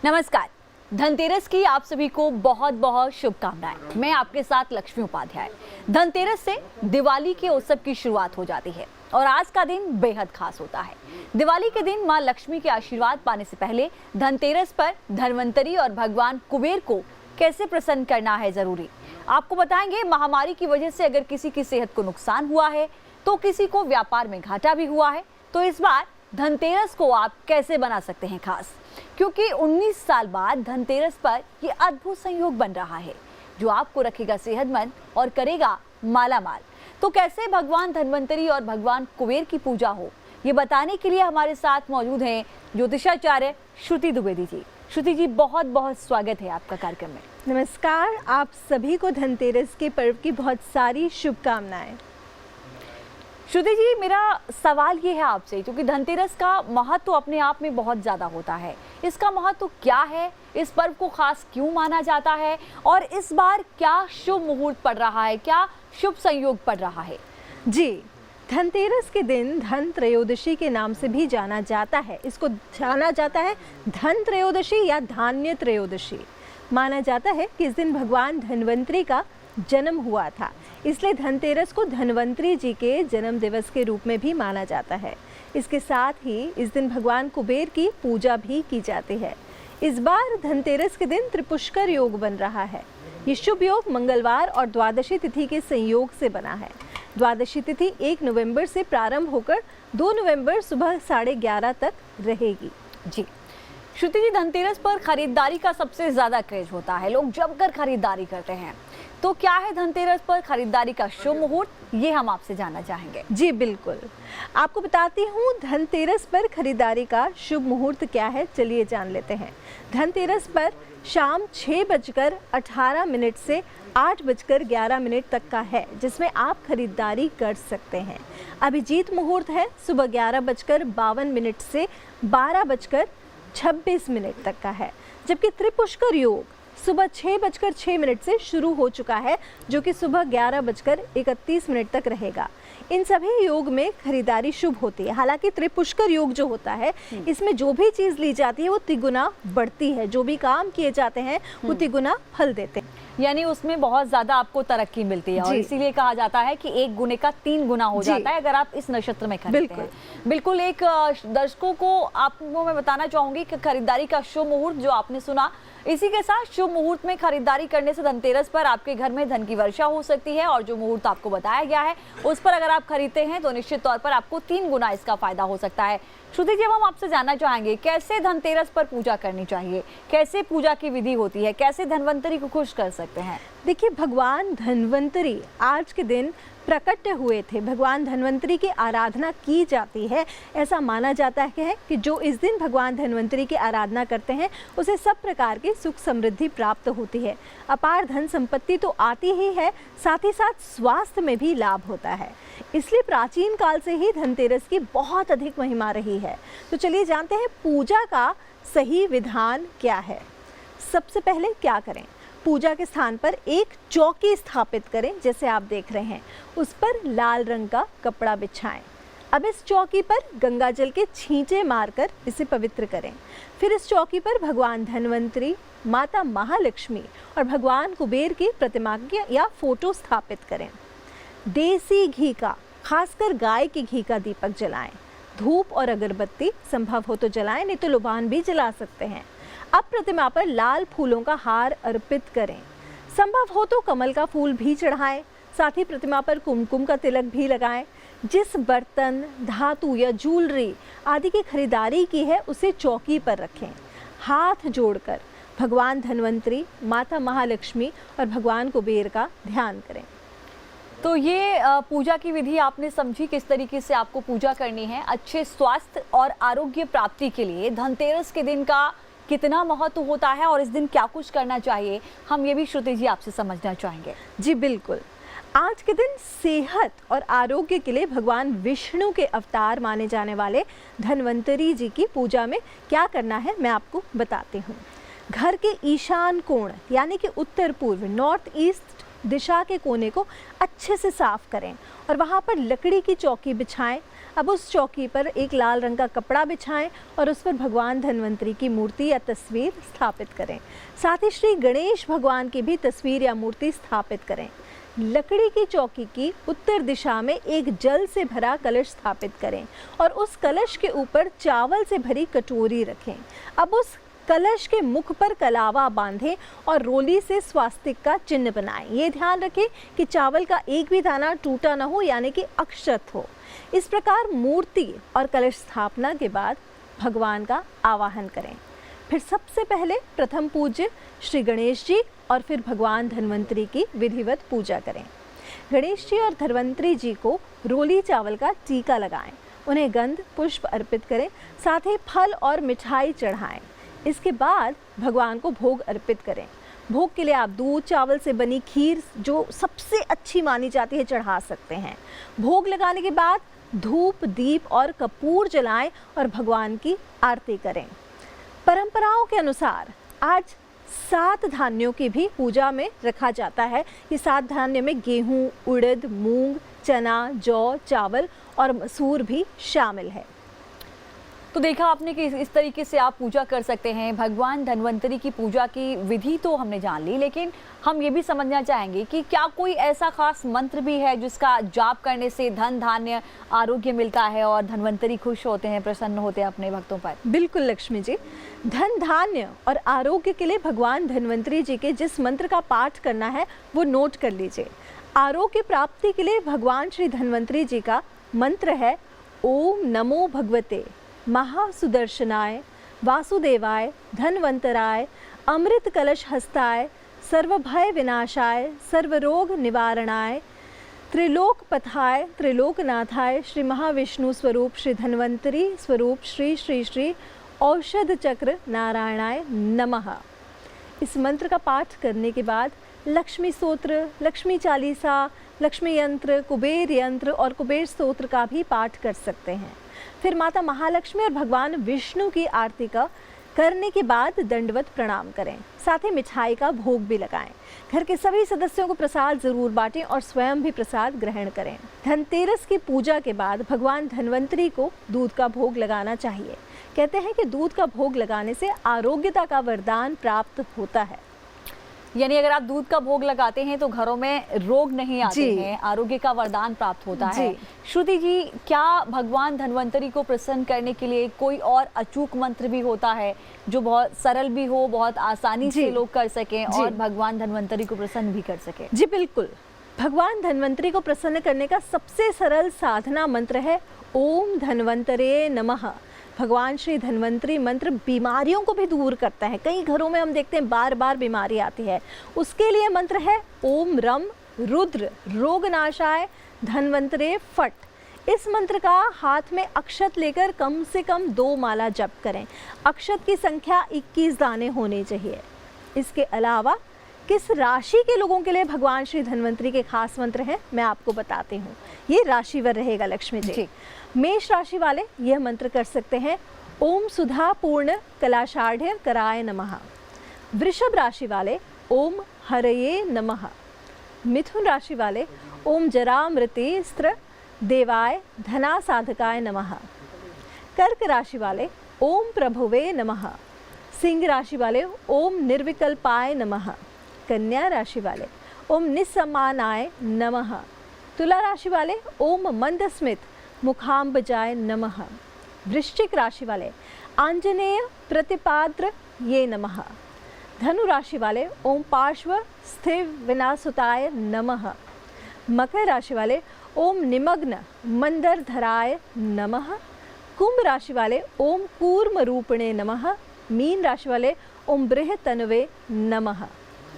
नमस्कार। धनतेरस की आप सभी को बहुत बहुत शुभकामनाएं। मैं आपके साथ लक्ष्मी उपाध्याय। धनतेरस से दिवाली के उत्सव की शुरुआत हो जाती है और आज का दिन बेहद खास होता है। दिवाली के दिन मां लक्ष्मी के आशीर्वाद पाने से पहले धनतेरस पर धनवंतरी और भगवान कुबेर को कैसे प्रसन्न करना है जरूरी आपको बताएंगे। महामारी की वजह से अगर किसी की सेहत को नुकसान हुआ है तो किसी को व्यापार में घाटा भी हुआ है, तो इस बार धनतेरस को आप कैसे बना सकते हैं खास, क्योंकि 19 साल बाद धनतेरस पर ये अद्भुत संयोग बन रहा है जो आपको रखेगा सेहतमंद और करेगा मालामाल। तो कैसे भगवान धनवंतरी और भगवान कुबेर की पूजा हो, ये बताने के लिए हमारे साथ मौजूद हैं ज्योतिषाचार्य श्रुति द्विवेदी जी। श्रुति जी, बहुत बहुत स्वागत है आपका कार्यक्रम में। नमस्कार, आप सभी को धनतेरस के पर्व की बहुत सारी शुभकामनाएं। श्रुति जी, मेरा सवाल ये है आपसे, क्योंकि धनतेरस का महत्व तो अपने आप में बहुत ज़्यादा होता है, इसका महत्व तो क्या है, इस पर्व को खास क्यों माना जाता है और इस बार क्या शुभ मुहूर्त पड़ रहा है, क्या शुभ संयोग पड़ रहा है? जी, धनतेरस के दिन धन त्रयोदशी के नाम से भी जाना जाता है। इसको जाना जाता है धन त्रयोदशी या धान्य त्रयोदशी। माना जाता है कि इस दिन भगवान धनवंतरी का जन्म हुआ था, इसलिए धनतेरस को धनवंतरी जी के जन्म दिवस के रूप में भी माना जाता है। इसके साथ ही इस दिन भगवान कुबेर की पूजा भी की जाती है। इस बार धनतेरस के दिन त्रिपुष्कर योग बन रहा है। ये शुभ योग मंगलवार और द्वादशी तिथि के संयोग से बना है। द्वादशी तिथि 1 नवंबर से प्रारंभ होकर 2 नवंबर सुबह 11:30 तक रहेगी। जी श्रुति जी, धनतेरस पर खरीदारी का सबसे ज्यादा क्रेज होता है, लोग जमकर खरीदारी करते हैं, तो क्या है धनतेरस पर खरीदारी का शुभ मुहूर्त, ये हम आपसे जानना चाहेंगे। जी बिल्कुल, आपको बताती हूँ धनतेरस पर खरीदारी का शुभ मुहूर्त क्या है। चलिए जान लेते हैं। धनतेरस पर शाम 6:18 से 8:11 तक का है, जिसमें आप खरीदारी कर सकते हैं। अभिजीत मुहूर्त है सुबह 11:52 से 12:26 तक का है, जबकि त्रिपुष्कर योग सुबह 6:06 से शुरू हो चुका है, जो कि सुबह 11:31 तक रहेगा। इन सभी योग में खरीदारी शुभ होती है। हालांकि त्रिपुष्कर योग जो होता है, इसमें जो भी चीज़ ली जाती है वो तिगुना बढ़ती है, जो भी काम किए जाते हैं वो तिगुना फल देते हैं, यानी उसमें बहुत ज्यादा आपको तरक्की मिलती है और इसीलिए कहा जाता है कि 1 गुने का 3 गुना हो जाता है अगर आप इस नक्षत्र में खरीदते हैं। बिल्कुल। एक दर्शकों को आपको मैं बताना चाहूंगी कि खरीदारी का शुभ मुहूर्त जो आपने सुना, इसी के साथ शुभ मुहूर्त में खरीदारी करने से धनतेरस पर आपके घर में धन की वर्षा हो सकती है और जो मुहूर्त आपको बताया गया है उस पर अगर आप खरीदते हैं तो निश्चित तौर पर आपको 3 गुना इसका फायदा हो सकता है। श्रुति जी, हम आपसे जानना चाहेंगे कैसे धनतेरस पर पूजा करनी चाहिए, कैसे पूजा की विधि होती है, कैसे धनवंतरी को खुश कर सकते हैं? देखिए, भगवान धनवंतरी आज के दिन प्रकट हुए थे। भगवान धनवंतरी की आराधना की जाती है। ऐसा माना जाता है कि जो इस दिन भगवान धनवंतरी की आराधना करते हैं उसे सब प्रकार की सुख समृद्धि प्राप्त होती है। अपार धन संपत्ति तो आती ही है, साथ ही साथ स्वास्थ्य में भी लाभ होता है। इसलिए प्राचीन काल से ही धनतेरस की बहुत अधिक महिमा रही है। तो चलिए जानते हैं पूजा का सही विधान क्या है। सबसे पहले क्या करें, पूजा के स्थान पर एक चौकी स्थापित करें, जैसे आप देख रहे हैं। उस पर लाल रंग का कपड़ा बिछाएं। अब इस चौकी पर गंगा जल के छींटे मारकर इसे पवित्र करें। फिर इस चौकी पर भगवान धनवंतरी, माता महालक्ष्मी और भगवान कुबेर की प्रतिमा या फोटो स्थापित करें। देसी घी का, खासकर गाय के घी का दीपक जलाएं। धूप और अगरबत्ती संभव हो तो जलाएं, नहीं तो लोबान भी जला सकते हैं। अब प्रतिमा पर लाल फूलों का हार अर्पित करें। संभव हो तो कमल का फूल भी चढ़ाएं। साथ ही प्रतिमा पर कुमकुम का तिलक भी लगाएं। जिस बर्तन, धातु या ज्वेलरी आदि की खरीदारी की है उसे चौकी पर रखें। हाथ जोड़कर भगवान धनवंतरी, माता महालक्ष्मी और भगवान कुबेर का ध्यान करें। तो ये पूजा की विधि आपने समझी, किस तरीके से आपको पूजा करनी है। अच्छे स्वास्थ्य और आरोग्य प्राप्ति के लिए धनतेरस के दिन का कितना महत्व होता है और इस दिन क्या कुछ करना चाहिए, हम ये भी श्रुति जी आपसे समझना चाहेंगे। जी बिल्कुल, आज के दिन सेहत और आरोग्य के लिए भगवान विष्णु के अवतार माने जाने वाले धनवंतरी जी की पूजा में क्या करना है मैं आपको बताती हूँ। घर के ईशान कोण यानी कि उत्तर पूर्व, नॉर्थ ईस्ट दिशा के कोने को अच्छे से साफ करें और वहाँ पर लकड़ी की चौकी बिछाएं। अब उस चौकी पर एक लाल रंग का कपड़ा बिछाएं और उस पर भगवान धन्वंतरी की मूर्ति या तस्वीर स्थापित करें। साथ ही श्री गणेश भगवान की भी तस्वीर या मूर्ति स्थापित करें। लकड़ी की चौकी की उत्तर दिशा में एक जल से भरा कलश स्थापित करें और उस कलश के ऊपर चावल से भरी कटोरी रखें। अब उस कलश के मुख पर कलावा बांधें और रोली से स्वास्तिक का चिन्ह बनाएं। ये ध्यान रखें कि चावल का एक भी दाना टूटा ना हो, यानी कि अक्षत हो। इस प्रकार मूर्ति और कलश स्थापना के बाद भगवान का आवाहन करें। फिर सबसे पहले प्रथम पूज्य श्री गणेश जी और फिर भगवान धन्वंतरी की विधिवत पूजा करें। गणेश जी और धन्वंतरी जी को रोली चावल का टीका लगाएं, उन्हें गंध पुष्प अर्पित करें, साथ ही फल और मिठाई चढ़ाएं। इसके बाद भगवान को भोग अर्पित करें। भोग के लिए आप दूध चावल से बनी खीर, जो सबसे अच्छी मानी जाती है, चढ़ा सकते हैं। भोग लगाने के बाद धूप दीप और कपूर जलाएं और भगवान की आरती करें। परंपराओं के अनुसार आज 7 धान्यों की भी पूजा में रखा जाता है। ये 7 धान्य में गेहूं, उड़द, मूंग, चना, जौ, चावल और मसूर भी शामिल है। तो देखा आपने कि इस तरीके से आप पूजा कर सकते हैं। भगवान धन्वंतरी की पूजा की विधि तो हमने जान ली, लेकिन हम ये भी समझना चाहेंगे कि क्या कोई ऐसा खास मंत्र भी है जिसका जाप करने से धन धान्य आरोग्य मिलता है और धन्वंतरी खुश होते हैं, प्रसन्न होते हैं अपने भक्तों पर? बिल्कुल लक्ष्मी जी, धन धान्य और आरोग्य के लिए भगवान धन्वंतरी जी के जिस मंत्र का पाठ करना है वो नोट कर लीजिए। आरोग्य प्राप्ति के लिए भगवान श्री धन्वंतरी जी का मंत्र है ओम नमो भगवते महासुदर्शनाय वासुदेवाय धन्वंतराय अमृत कलश हस्ताय सर्वभय विनाशाय सर्वरोग निवारणाय त्रिलोक पथाय त्रिलोकनाथाय श्री महाविष्णु स्वरूप श्री धन्वंतरी स्वरूप श्री श्री श्री औषध चक्र नारायणाय नमः। इस मंत्र का पाठ करने के बाद लक्ष्मी स्तोत्र, लक्ष्मी चालीसा, लक्ष्मी यंत्र, कुबेर यंत्र और कुबेर स्तोत्र का भी पाठ कर सकते हैं। फिर माता महालक्ष्मी और भगवान विष्णु की आरती का करने के बाद दंडवत प्रणाम करें। साथ ही मिठाई का भोग भी लगाएं। घर के सभी सदस्यों को प्रसाद जरूर बांटें और स्वयं भी प्रसाद ग्रहण करें। धनतेरस की पूजा के बाद भगवान धन्वंतरी को दूध का भोग लगाना चाहिए। कहते हैं कि दूध का भोग लगाने से आरोग्यता का वरदान प्राप्त होता है। यानी अगर आप दूध का भोग लगाते हैं तो घरों में रोग नहीं आते हैं, आरोग्य का वरदान प्राप्त होता है। श्रुति जी, क्या भगवान धन्वंतरी को प्रसन्न करने के लिए कोई और अचूक मंत्र भी होता है जो बहुत सरल भी हो, बहुत आसानी से लोग कर सकें और भगवान धन्वंतरी को प्रसन्न भी कर सकें? जी बिल्कुल, भगवान धन्वंतरी को प्रसन्न करने का सबसे सरल साधना मंत्र है ओम धन्वंतरे नमः। भगवान श्री धन्वंतरी मंत्र बीमारियों को भी दूर करता है। कई घरों में हम देखते हैं बार बार बीमारी आती है, उसके लिए मंत्र है ओम रम रुद्र रोगनाशाय धन्वंतरे फट। इस मंत्र का हाथ में अक्षत लेकर कम से कम 2 माला जप करें। अक्षत की संख्या 21 दाने होने चाहिए। इसके अलावा किस राशि के लोगों के लिए भगवान श्री धन्वंतरी के खास मंत्र हैं, मैं आपको बताती हूँ। ये राशिवर रहेगा लक्ष्मी जी। मेष राशि वाले यह मंत्र कर सकते हैं ओम सुधा पूर्ण कलाशाढ़ कराय नमः। वृषभ राशि वाले ओम हरये नमः। मिथुन राशि वाले ओम जरामृतेस्त्र देवाय धना साधकाय नमः। कर्क राशि वाले ओम प्रभुवे नमः। सिंह राशि वाले ओम निर्विकल्पाय नमः। कन्या राशि वाले ओम निस्समानाय नमः। तुला राशि वाले ओम मंदस्मित मुखाम्बजाय नमः। वृश्चिक राशि वाले आंजनेय प्रतिपाद्र ये नमः। धनु राशि वाले ओम पार्श्व स्थिर विनाशुताय नमः। मकर राशि वाले ओम निमग्न मंदर धराय नमः। कुंभ राशि वाले ओम कूर्म रूपणे नमः। मीन राशि वाले ओम बृहतनवे नमः।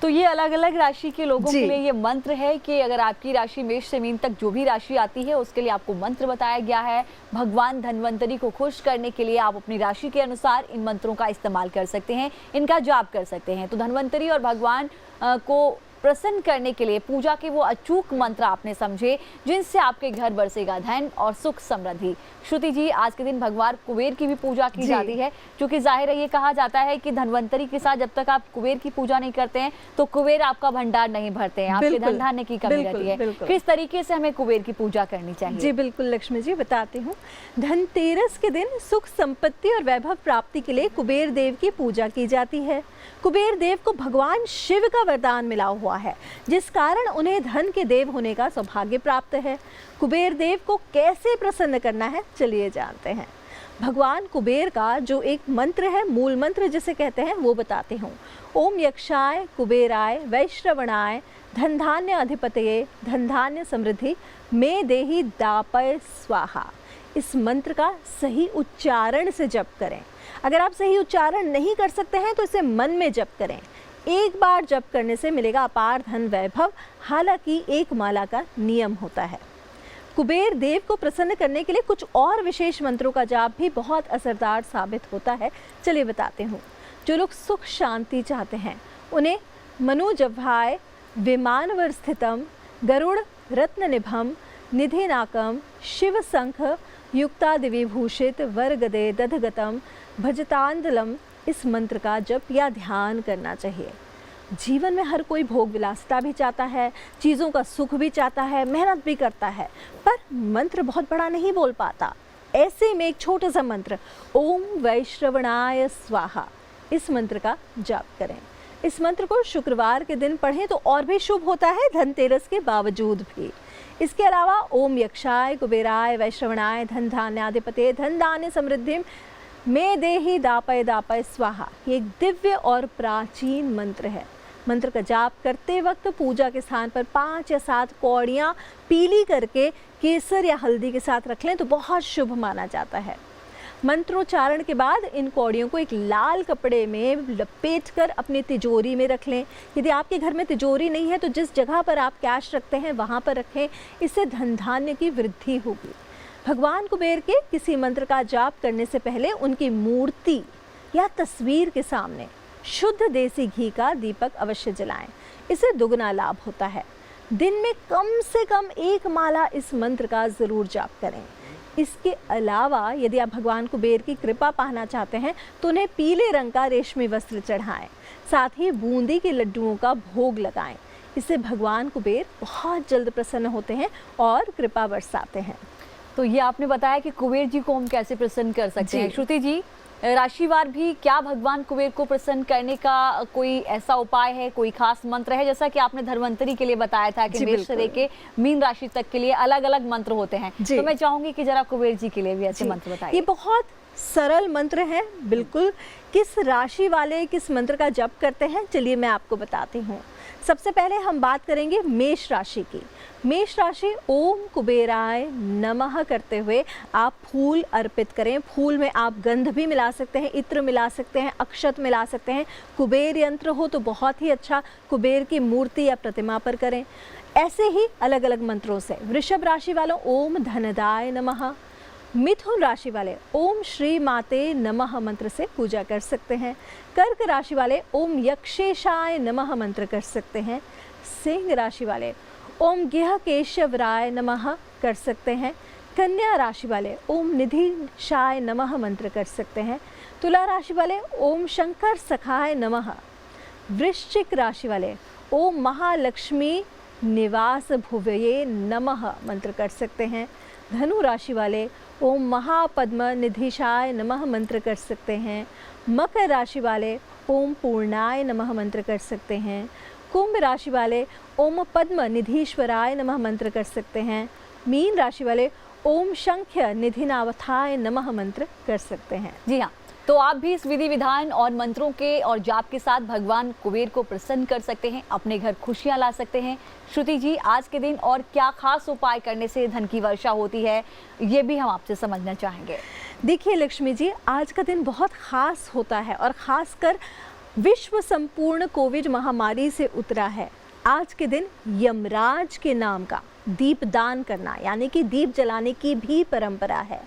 तो ये अलग अलग राशि के लोगों के लिए ये मंत्र है कि अगर आपकी राशि मेष से मीन तक जो भी राशि आती है उसके लिए आपको मंत्र बताया गया है। भगवान धन्वंतरी को खुश करने के लिए आप अपनी राशि के अनुसार इन मंत्रों का इस्तेमाल कर सकते हैं, इनका जाप कर सकते हैं। तो धन्वंतरी और भगवान को प्रसन्न करने के लिए पूजा के वो अचूक मंत्र आपने समझे जिनसे आपके घर बरसेगा धन और सुख समृद्धि। श्रुति जी, आज के दिन भगवान कुबेर की भी पूजा की जाती है, क्योंकि जाहिर है ये कहा जाता है कि धनवंतरी के साथ जब तक आप कुबेर की पूजा नहीं करते हैं तो कुबेर आपका भंडार नहीं भरते हैं, आपके धन धान्य की कमी रहती है। किस तरीके से हमें कुबेर की पूजा करनी चाहिए? जी बिल्कुल लक्ष्मी जी, बताती हूँ। धनतेरस के दिन सुख संपत्ति और वैभव प्राप्ति के लिए कुबेर देव की पूजा की जाती है। कुबेर देव को भगवान शिव का वरदान मिला हुआ है, जिस कारण उन्हें धन के देव होने का सौभाग्य प्राप्त है। कुबेर देव को कैसे प्रसन्न करना है, चलिए जानते हैं। भगवान कुबेर का जो एक मंत्र है, मूल मंत्र जिसे कहते हैं, वो बताते हूँ। ओम यक्षाय कुबेराय वैश्रवणाय धन धान्य अधिपतये धन धान्य समृद्धि में देहि दापय स्वाहा। इस मंत्र का सही उच्चारण से जप करें। अगर आप सही उच्चारण नहीं कर सकते हैं तो इसे मन में जप करें। एक बार जप करने से मिलेगा अपार धन वैभव, हालांकि एक माला का नियम होता है। कुबेर देव को प्रसन्न करने के लिए कुछ और विशेष मंत्रों का जाप भी बहुत असरदार साबित होता है, चलिए बताते हूँ। जो लोग सुख शांति चाहते हैं उन्हें मनुजभाय विमानवर स्थितम गरुड़ रत्न निभम निधिनाकम शिव शंख युक्तादिविभूषित वरगदे दधगतम भजतांदलम इस मंत्र का जप या ध्यान करना चाहिए। जीवन में हर कोई भोग विलासिता भी चाहता है, चीज़ों का सुख भी चाहता है, मेहनत भी करता है, पर मंत्र बहुत बड़ा नहीं बोल पाता। ऐसे में एक छोटा सा मंत्र ओम वैश्रवणाय स्वाहा, इस मंत्र का जाप करें। इस मंत्र को शुक्रवार के दिन पढ़ें तो और भी शुभ होता है, धनतेरस के बावजूद भी। इसके अलावा ओम यक्षाय कुबेराय वैश्रवणाय धन धान्याधिपते धन धान्य समृद्धि में देहि दापय दापय स्वाहा, ये एक दिव्य और प्राचीन मंत्र है। मंत्र का जाप करते वक्त पूजा के स्थान पर 5 या 7 कौड़ियाँ पीली करके केसर या हल्दी के साथ रख लें तो बहुत शुभ माना जाता है। मंत्रोच्चारण के बाद इन कौड़ियों को एक लाल कपड़े में लपेटकर अपनी तिजोरी में रख लें। यदि आपके घर में तिजोरी नहीं है तो जिस जगह पर आप कैश रखते हैं वहाँ पर रखें, इससे धन धान्य की वृद्धि होगी। भगवान कुबेर के किसी मंत्र का जाप करने से पहले उनकी मूर्ति या तस्वीर के सामने शुद्ध देसी घी का दीपक अवश्य जलाएं, इससे दुगना लाभ होता है। दिन में कम से कम 1 माला इस मंत्र का ज़रूर जाप करें। इसके अलावा यदि आप भगवान कुबेर की कृपा पाना चाहते हैं तो उन्हें पीले रंग का रेशमी वस्त्र चढ़ाएं, साथ ही बूंदी के लड्डुओं का भोग लगाएं। इससे भगवान कुबेर बहुत जल्द प्रसन्न होते हैं और कृपा बरसाते हैं। तो ये आपने बताया कि कुबेर जी को हम कैसे प्रसन्न कर सकते हैं। श्रुति जी, राशिवार भी क्या भगवान कुबेर को प्रसन्न करने का कोई ऐसा उपाय है, कोई खास मंत्र है? जैसा कि आपने धनवंतरी के लिए बताया था कि मेष से लेके मीन राशि तक के लिए अलग अलग मंत्र होते हैं, तो मैं चाहूंगी कि जरा कुबेर जी के लिए भी ऐसे मंत्र बताइए। ये बहुत सरल मंत्र है, बिल्कुल। किस राशि वाले किस मंत्र का जप करते हैं, चलिए मैं आपको बताती हूँ। सबसे पहले हम बात करेंगे मेष राशि की। मेष राशि ओम कुबेराय नमः करते हुए आप फूल अर्पित करें। फूल में आप गंध भी मिला सकते हैं, इत्र मिला सकते हैं, अक्षत मिला सकते हैं। कुबेर यंत्र हो तो बहुत ही अच्छा, कुबेर की मूर्ति या प्रतिमा पर करें। ऐसे ही अलग अलग मंत्रों से वृषभ राशि वालों ओम धनदाय नमः, मिथुन राशि वाले ओम श्री माते नमः मंत्र से पूजा कर सकते हैं। कर्क राशि वाले ओम यक्षेशाय नमः मंत्र कर सकते हैं। सिंह राशि वाले ओम गेह केशवराय नमः कर सकते हैं। कन्या राशि वाले ओम निधिशाय नमः मंत्र कर सकते हैं। तुला राशि वाले ओम शंकर सखाय नमः। वृश्चिक राशि वाले ओम महालक्ष्मी निवास भुवये नमः मंत्र कर सकते हैं। धनु राशि वाले ओम महापद्म निधिशाय नमः मंत्र कर सकते हैं। मकर राशि वाले ओम पूर्णाय नमः मंत्र कर सकते हैं। कुंभ राशि वाले ओम पद्म निधीश्वराय नमः मंत्र कर सकते हैं। मीन राशि वाले ओम शंख्य निधिनावथाय नमः मंत्र कर सकते हैं। जी हाँ, तो आप भी इस विधि विधान और मंत्रों के और जाप के साथ भगवान कुबेर को प्रसन्न कर सकते हैं, अपने घर खुशियां ला सकते हैं। श्रुति जी, आज के दिन और क्या खास उपाय करने से धन की वर्षा होती है, ये भी हम आपसे समझना चाहेंगे। देखिए लक्ष्मी जी, आज का दिन बहुत खास होता है और ख़ासकर विश्व संपूर्ण कोविड महामारी से उतरा है। आज के दिन यमराज के नाम का दीपदान करना, यानी कि दीप जलाने की भी परंपरा है।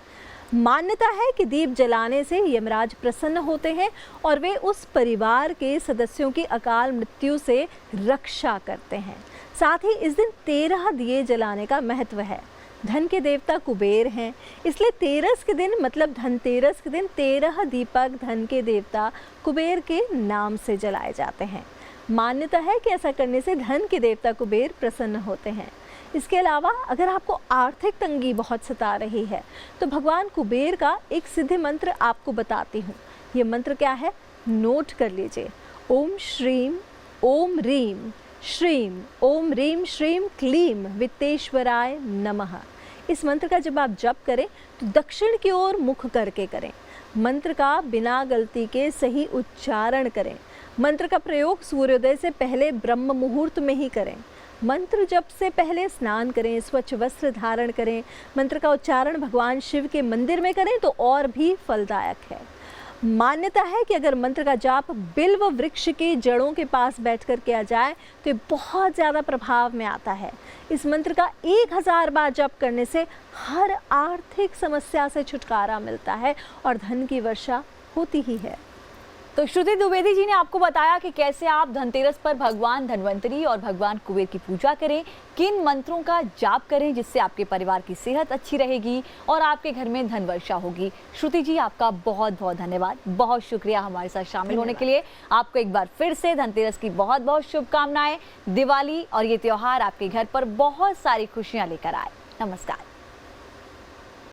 मान्यता है कि दीप जलाने से यमराज प्रसन्न होते हैं और वे उस परिवार के सदस्यों की अकाल मृत्यु से रक्षा करते हैं। साथ ही इस दिन 13 दिए जलाने का महत्व है। धन के देवता कुबेर हैं, इसलिए तेरस के दिन मतलब धनतेरस के दिन 13 दीपक धन के देवता कुबेर के नाम से जलाए जाते हैं। मान्यता है कि ऐसा करने से धन के देवता कुबेर प्रसन्न होते हैं। इसके अलावा अगर आपको आर्थिक तंगी बहुत सता रही है तो भगवान कुबेर का एक सिद्ध मंत्र आपको बताती हूँ। ये मंत्र क्या है, नोट कर लीजिए। ओम श्रीम ओम रीम श्रीम ओम रीम श्रीम क्लीम वित्तेश्वराय नमः। इस मंत्र का जब आप जप करें तो दक्षिण की ओर मुख करके करें। मंत्र का बिना गलती के सही उच्चारण करें। मंत्र का प्रयोग सूर्योदय से पहले ब्रह्म मुहूर्त में ही करें। मंत्र जप से पहले स्नान करें, स्वच्छ वस्त्र धारण करें। मंत्र का उच्चारण भगवान शिव के मंदिर में करें तो और भी फलदायक है। मान्यता है कि अगर मंत्र का जाप बिल्व वृक्ष के जड़ों के पास बैठकर किया जाए तो ये बहुत ज़्यादा प्रभाव में आता है। इस मंत्र का 1000 बार जप करने से हर आर्थिक समस्या से छुटकारा मिलता है और धन की वर्षा होती ही है। तो श्रुति द्विवेदी जी ने आपको बताया कि कैसे आप धनतेरस पर भगवान धन्वंतरी और भगवान कुबेर की पूजा करें, किन मंत्रों का जाप करें जिससे आपके परिवार की सेहत अच्छी रहेगी और आपके घर में धन वर्षा होगी। श्रुति जी, आपका बहुत बहुत धन्यवाद, बहुत शुक्रिया हमारे साथ शामिल होने के लिए। आपको एक बार फिर से धनतेरस की बहुत बहुत शुभकामनाएं। दिवाली और ये त्योहार आपके घर पर बहुत सारी खुशियां लेकर आए। नमस्कार।